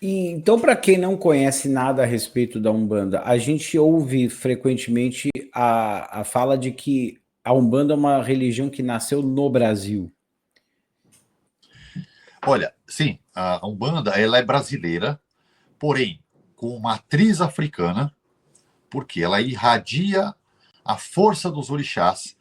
E então, para quem não conhece nada a respeito da Umbanda, a gente ouve frequentemente a fala de que a Umbanda é uma religião que nasceu no Brasil. Olha, sim, a Umbanda ela é brasileira, porém com matriz africana, porque ela irradia a força dos orixás,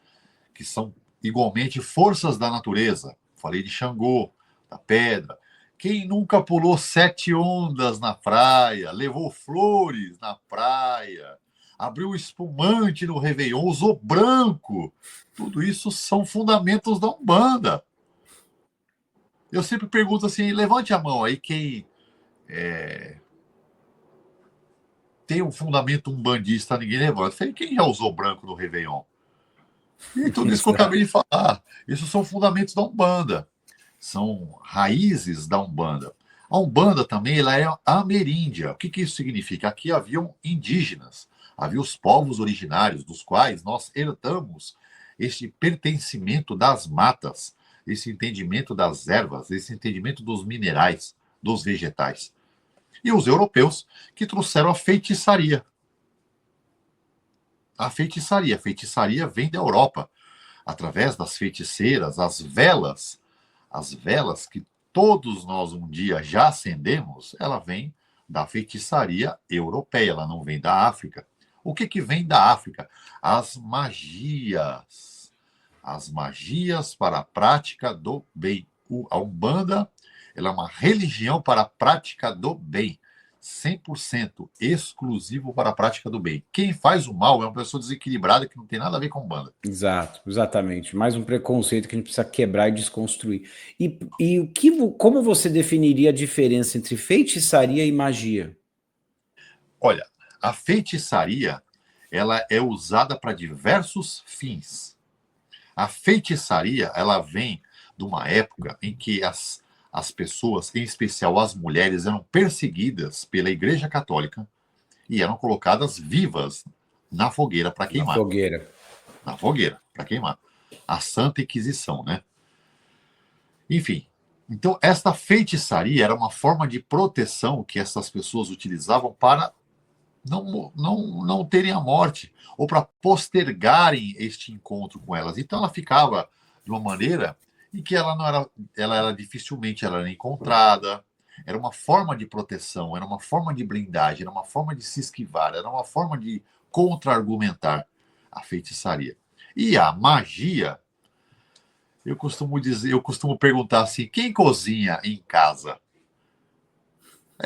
que são igualmente forças da natureza. Falei de Xangô, da pedra. Quem nunca pulou 7 ondas na praia, levou flores na praia, abriu espumante no Réveillon, usou branco? Tudo isso são fundamentos da Umbanda. Eu sempre pergunto assim, levante a mão aí quem tem um fundamento umbandista, ninguém levanta. Eu falei, quem já usou branco no Réveillon? E tudo isso que eu acabei de falar, isso são fundamentos da Umbanda, são raízes da Umbanda. A Umbanda também ela é ameríndia. O que, que isso significa? Aqui haviam indígenas, havia os povos originários, dos quais nós herdamos este pertencimento das matas, esse entendimento das ervas, esse entendimento dos minerais, dos vegetais. E os europeus que trouxeram a feitiçaria. A feitiçaria vem da Europa, através das feiticeiras, as velas que todos nós um dia já acendemos, ela vem da feitiçaria europeia, ela não vem da África. O que, que vem da África? As magias. As magias para a prática do bem. A Umbanda ela é uma religião para a prática do bem. 100% exclusivo para a prática do bem. Quem faz o mal é uma pessoa desequilibrada que não tem nada a ver com Umbanda. Exato, exatamente. Mais um preconceito que a gente precisa quebrar e desconstruir. E como você definiria a diferença entre feitiçaria e magia? Olha, a feitiçaria ela é usada para diversos fins. A feitiçaria ela vem de uma época em que as pessoas, em especial as mulheres, eram perseguidas pela Igreja Católica e eram colocadas vivas na fogueira para Na queimar. fogueira. Na fogueira para queimar. A Santa Inquisição, né? Enfim, então esta feitiçaria era uma forma de proteção que essas pessoas utilizavam para não terem a morte, ou para postergarem este encontro com elas. Então ela ficava de uma maneira em que ela não era, ela era dificilmente ela era encontrada, era uma forma de proteção, era uma forma de blindagem, era uma forma de se esquivar, era uma forma de contra-argumentar a feitiçaria. E a magia, eu costumo perguntar assim, quem cozinha em casa?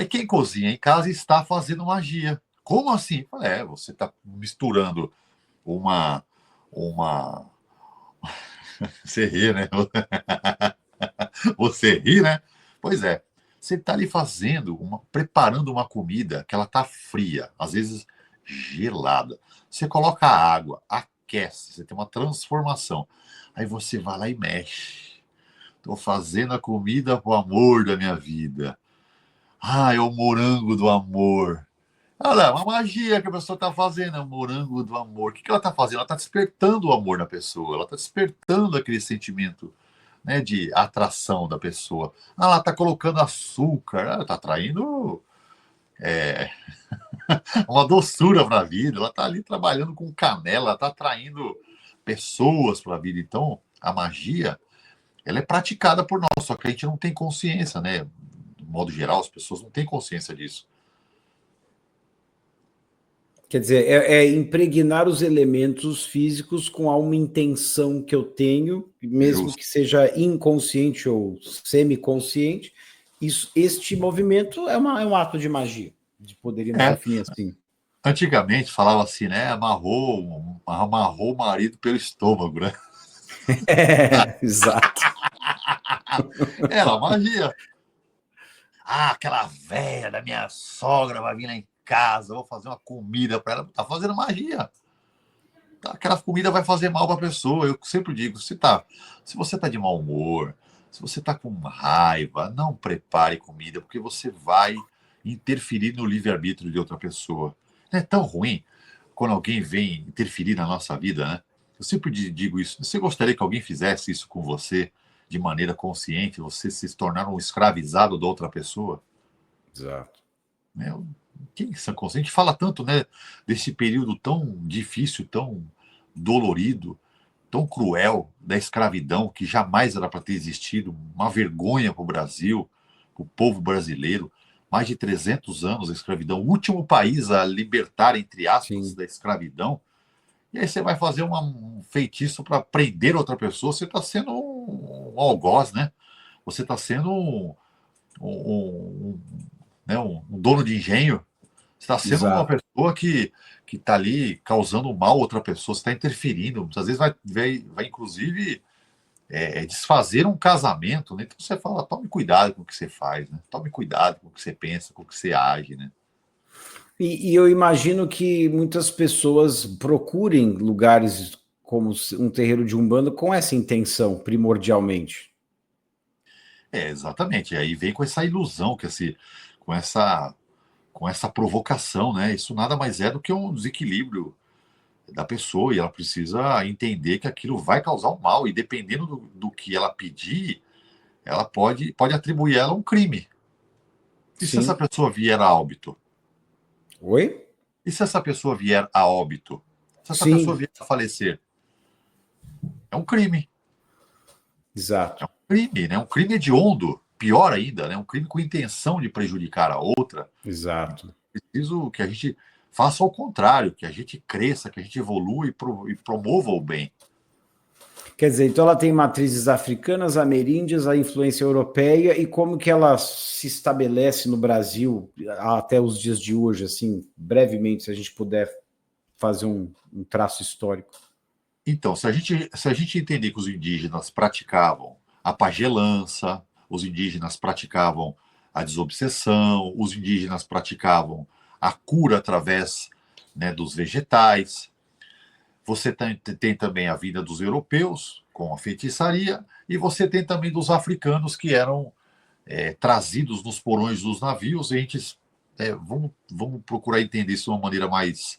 Quem cozinha em casa está fazendo magia. Como assim? Você está misturando uma. Você ri, né? Você ri, né? Pois é. Você está ali preparando uma comida que ela está fria, às vezes gelada. Você coloca a água, aquece, você tem uma transformação. Aí você vai lá e mexe. Estou fazendo a comida com o amor da minha vida. Ah, é o morango do amor. Olha, é uma magia que a pessoa está fazendo, é o morango do amor. O que ela está fazendo? Ela está despertando o amor na pessoa, ela está despertando aquele sentimento, né, de atração da pessoa. Ela está colocando açúcar, ela está atraindo é, uma doçura para a vida, ela está ali trabalhando com canela, ela está atraindo pessoas para a vida. Então, a magia, ela é praticada por nós, só que a gente não tem consciência, né? De modo geral, as pessoas não têm consciência disso. Quer dizer, é impregnar os elementos físicos com uma intenção que eu tenho, mesmo Justo. que seja inconsciente ou semiconsciente. Este movimento é um ato de magia, poderíamos É. definir assim. Antigamente falava assim, né? Amarrou o marido pelo estômago, né? Exato. Era magia. Ah, aquela velha da minha sogra vai vir lá em casa, vou fazer uma comida para ela. Tá fazendo magia. Aquela comida vai fazer mal para a pessoa. Eu sempre digo, se você tá de mau humor, se você tá com raiva, não prepare comida, porque você vai interferir no livre-arbítrio de outra pessoa. Não é tão ruim quando alguém vem interferir na nossa vida, né? Eu sempre digo isso. Você gostaria que alguém fizesse isso com você de maneira consciente, você se tornar um escravizado da outra pessoa? Exato. Né? Quem são conscientes? A gente fala tanto, né, desse período tão difícil, tão dolorido, tão cruel da escravidão, que jamais era para ter existido, uma vergonha para o Brasil, para o povo brasileiro. Mais de 300 anos a escravidão, o último país a libertar, entre aspas, Sim, da escravidão. E aí você vai fazer um feitiço para prender outra pessoa, você está sendo um algoz, né? Você está sendo um, né, um dono de engenho. Você está sendo uma exato. pessoa que está ali causando mal a outra pessoa, você está interferindo. Muitas vezes vai inclusive, desfazer um casamento, né? Então você fala, tome cuidado com o que você faz, né? Tome cuidado com o que você pensa, com o que você age, né? E eu imagino que muitas pessoas procurem lugares como um terreiro de Umbanda com essa intenção, primordialmente. Exatamente. E aí vem com essa ilusão, com essa, com essa provocação, né? Isso nada mais é do que um desequilíbrio da pessoa e ela precisa entender que aquilo vai causar um mal e dependendo do que ela pedir, ela pode atribuir ela um crime. E se essa Sim. pessoa vier a óbito? Oi? E se essa pessoa vier a óbito? Se essa pessoa Sim, vier a falecer? É um crime. exato. É um crime, né? Um crime hediondo. Pior ainda, né? Um crime com intenção de prejudicar a outra. Exato. Preciso que a gente faça ao contrário, que a gente cresça, que a gente evolua e promova o bem. Quer dizer, então ela tem matrizes africanas, ameríndias, a influência europeia e como que ela se estabelece no Brasil até os dias de hoje, assim, brevemente, se a gente puder fazer um traço histórico. Então, se a gente entender que os indígenas praticavam a pagelança, os indígenas praticavam a desobsessão, os indígenas praticavam a cura através, né, dos vegetais, você tem também a vida dos europeus, com a feitiçaria, e você tem também dos africanos que eram trazidos nos porões dos navios, e a gente vamos procurar entender isso de uma maneira mais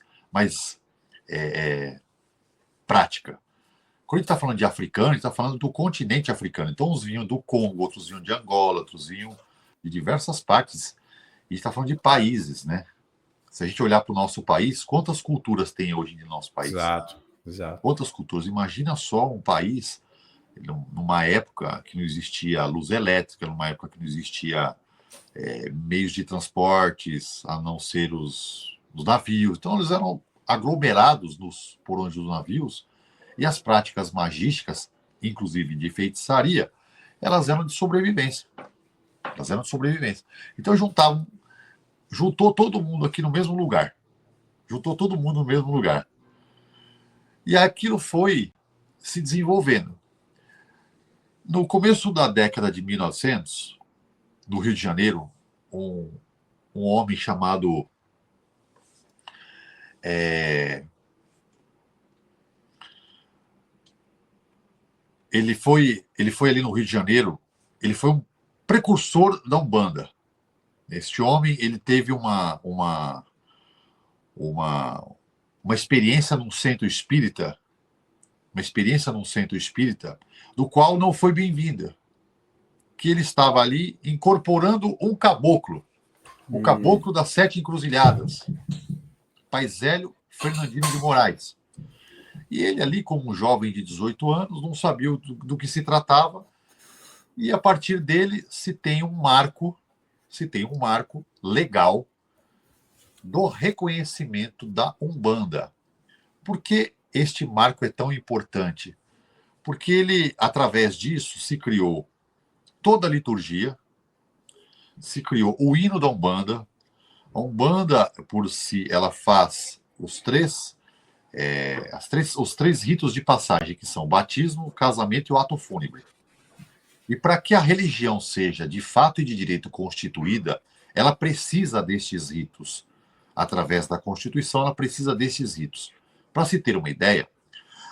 prática. Quando a gente está falando de africano, a gente está falando do continente africano. Então, uns vinham do Congo, outros vinham de Angola, outros vinham de diversas partes. E a gente está falando de países, né? Se a gente olhar para o nosso país, quantas culturas tem hoje no nosso país? Exato, exato. Quantas culturas? Imagina só um país, numa época que não existia luz elétrica, numa época que não existia meios de transportes, a não ser os navios. Então, eles eram aglomerados nos porões dos navios e as práticas magísticas, inclusive de feitiçaria, elas eram de sobrevivência. Elas eram de sobrevivência. Então juntou todo mundo aqui no mesmo lugar. Juntou todo mundo no mesmo lugar. E aquilo foi se desenvolvendo. No começo da década de 1900, no Rio de Janeiro, um homem chamado ele foi ali no Rio de Janeiro, ele foi um precursor da Umbanda. Este homem, ele teve uma, uma experiência num centro espírita, do qual não foi bem-vinda, que ele estava ali incorporando um caboclo, o caboclo das Sete Encruzilhadas, Paizélio Fernandino de Moraes. E ele ali, como um jovem de 18 anos, não sabia do que se tratava, e a partir dele se tem um marco legal do reconhecimento da Umbanda. Por que este marco é tão importante? Porque ele, através disso, se criou toda a liturgia, se criou o hino da Umbanda. A Umbanda, por si, ela faz os três ritos de passagem, que são o batismo, o casamento e o ato fúnebre. E para que a religião seja de fato e de direito constituída, ela precisa destes ritos. Através da Constituição, ela precisa destes ritos. Para se ter uma ideia,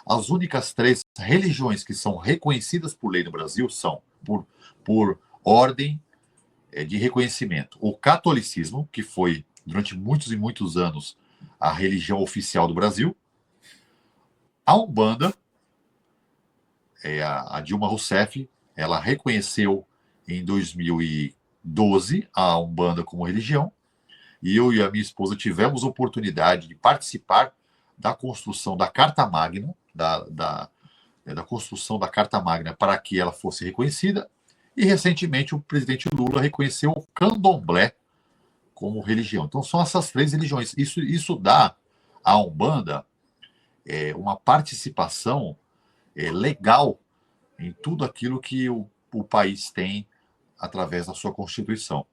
as únicas três religiões que são reconhecidas por lei no Brasil são, por ordem de reconhecimento, o catolicismo, que foi durante muitos e muitos anos a religião oficial do Brasil, a Umbanda, a Dilma Rousseff, ela reconheceu em 2000 12 a Umbanda como religião, e eu e a minha esposa tivemos oportunidade de participar da construção da Carta Magna, da construção da Carta Magna para que ela fosse reconhecida, e recentemente o presidente Lula reconheceu o candomblé como religião. Então são essas três religiões. Isso dá à Umbanda uma participação legal em tudo aquilo que o país tem através da sua Constituição.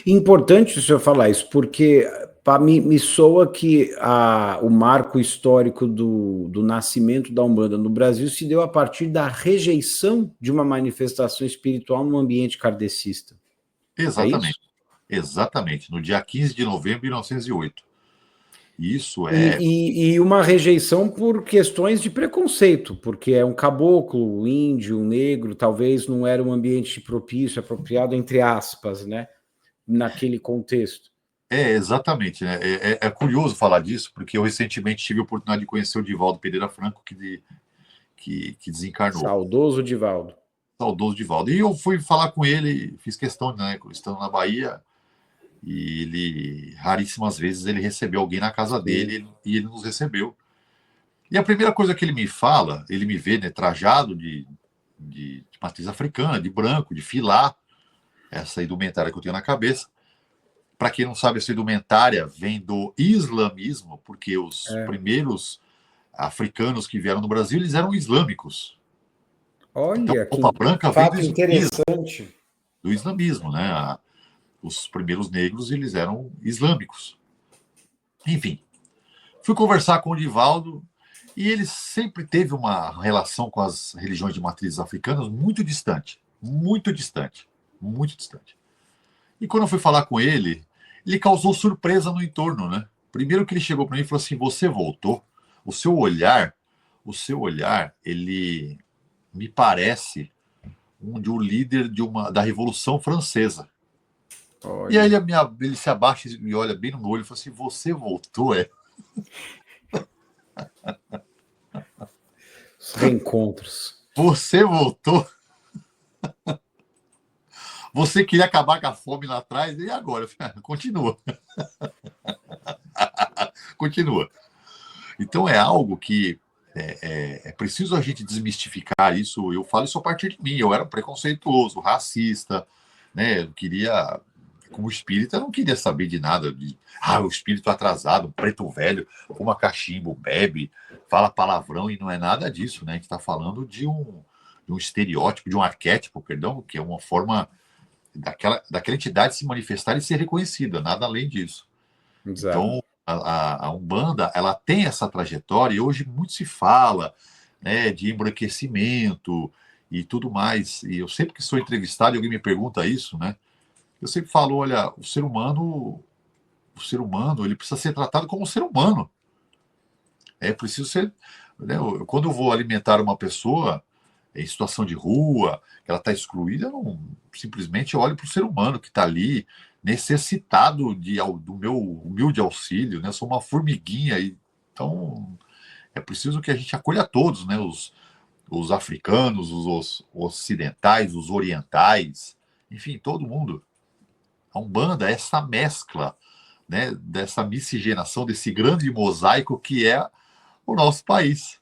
Importante o senhor falar isso, porque para mim me soa que o marco histórico do nascimento da Umbanda no Brasil se deu a partir da rejeição de uma manifestação espiritual no ambiente kardecista. É isso? Exatamente. Exatamente. No dia 15 de novembro de 1908. Isso é... E uma rejeição por questões de preconceito, porque é um caboclo, um índio, um negro, talvez não era um ambiente propício, apropriado, entre aspas, né? Naquele contexto. Exatamente. Né? É curioso falar disso, porque eu recentemente tive a oportunidade de conhecer o Divaldo Pereira Franco, que desencarnou. Saudoso Divaldo. Saudoso Divaldo. E eu fui falar com ele, fiz questão, né, estando na Bahia, e ele, raríssimas vezes, ele recebeu alguém na casa dele, e ele nos recebeu. E a primeira coisa que ele me fala, ele me vê, né, trajado de matriz africana, de branco, de filá, essa indumentária que eu tenho na cabeça. Para quem não sabe, essa indumentária vem do islamismo, porque os primeiros africanos que vieram no Brasil, eles eram islâmicos. Olha, então, roupa branca vem fato interessante. Do islamismo, né? Os primeiros negros, eles eram islâmicos. Enfim, fui conversar com o Divaldo e ele sempre teve uma relação com as religiões de matrizes africanas muito distante, muito distante, muito distante. E quando eu fui falar com ele, ele causou surpresa no entorno, né? Primeiro que ele chegou para mim e falou assim: você voltou? O seu olhar, ele me parece de um líder da Revolução Francesa. Olha. E aí ele se abaixa e me olha bem no meu olho e fala assim: você voltou, é? Os reencontros. Você voltou? Você queria acabar com a fome lá atrás, e agora? Continua. Continua. Então é algo que é preciso a gente desmistificar isso. Eu falo isso a partir de mim. Eu era preconceituoso, racista, né? Eu queria, como espírita, eu não queria saber de nada de o espírito atrasado, um preto velho, fuma cachimbo, bebe, fala palavrão, e não é nada disso, né? A gente está falando de um estereótipo, de um arquétipo, perdão, que é uma forma daquela entidade se manifestar e ser reconhecida, nada além disso. Exato. Então, a Umbanda, ela tem essa trajetória, e hoje muito se fala, né, de embranquecimento e tudo mais. E eu sempre que sou entrevistado e alguém me pergunta isso, né, eu sempre falo: olha, o ser humano, ele precisa ser tratado como um ser humano. É preciso ser, né, quando eu vou alimentar uma pessoa em situação de rua, que ela está excluída, eu não simplesmente olho para o ser humano que está ali, necessitado do meu humilde auxílio, né? Eu sou uma formiguinha, então é preciso que a gente acolha todos, né? Os africanos, os ocidentais, os orientais, enfim, todo mundo. A Umbanda é essa mescla, né? Dessa miscigenação, desse grande mosaico que é o nosso país.